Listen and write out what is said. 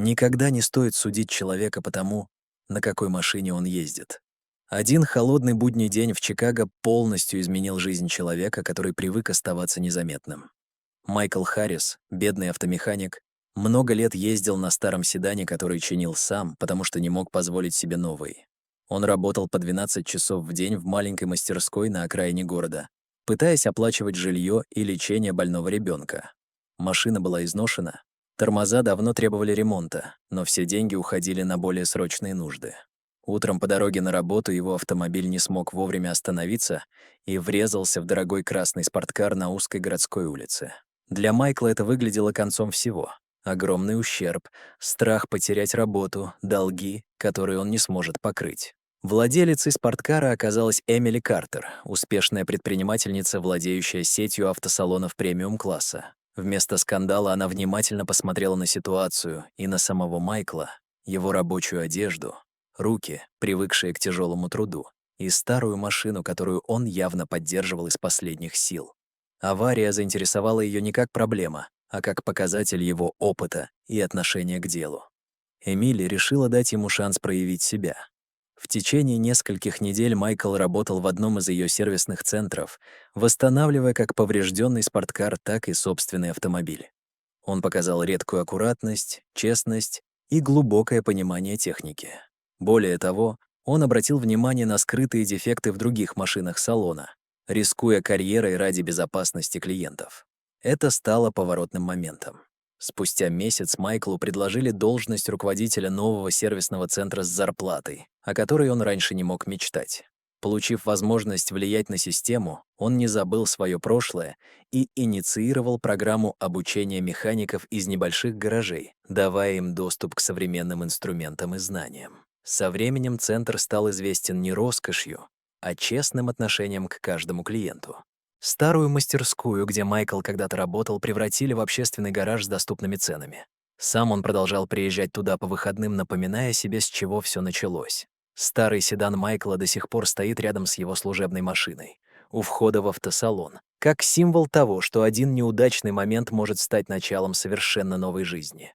Никогда не стоит судить человека по тому, на какой машине он ездит. Один холодный будний день в Чикаго полностью изменил жизнь человека, который привык оставаться незаметным. Майкл Харрис, бедный автомеханик, много лет ездил на старом седане, который чинил сам, потому что не мог позволить себе новый. Он работал по 12 часов в день в маленькой мастерской на окраине города, пытаясь оплачивать жилье и лечение больного ребенка. Машина была изношена, тормоза давно требовали ремонта, но все деньги уходили на более срочные нужды. Утром по дороге на работу его автомобиль не смог вовремя остановиться и врезался в дорогой красный спорткар на узкой городской улице. Для Майкла это выглядело концом всего. Огромный ущерб, страх потерять работу, долги, которые он не сможет покрыть. Владелицей спорткара оказалась Эмили Картер, успешная предпринимательница, владеющая сетью автосалонов премиум-класса. Вместо скандала она внимательно посмотрела на ситуацию и на самого Майкла, его рабочую одежду, руки, привыкшие к тяжелому труду, и старую машину, которую он явно поддерживал из последних сил. Авария заинтересовала ее не как проблема, а как показатель его опыта и отношения к делу. Эмили решила дать ему шанс проявить себя. В течение нескольких недель Майкл работал в одном из ее сервисных центров, восстанавливая как поврежденный спорткар, так и собственный автомобиль. Он показал редкую аккуратность, честность и глубокое понимание техники. Более того, он обратил внимание на скрытые дефекты в других машинах салона, рискуя карьерой ради безопасности клиентов. Это стало поворотным моментом. Спустя месяц Майклу предложили должность руководителя нового сервисного центра с зарплатой, о которой он раньше не мог мечтать. Получив возможность влиять на систему, он не забыл свое прошлое и инициировал программу обучения механиков из небольших гаражей, давая им доступ к современным инструментам и знаниям. Со временем центр стал известен не роскошью, а честным отношением к каждому клиенту. Старую мастерскую, где Майкл когда-то работал, превратили в общественный гараж с доступными ценами. Сам он продолжал приезжать туда по выходным, напоминая себе, с чего все началось. Старый седан Майкла до сих пор стоит рядом с его служебной машиной, у входа в автосалон, как символ того, что один неудачный момент может стать началом совершенно новой жизни.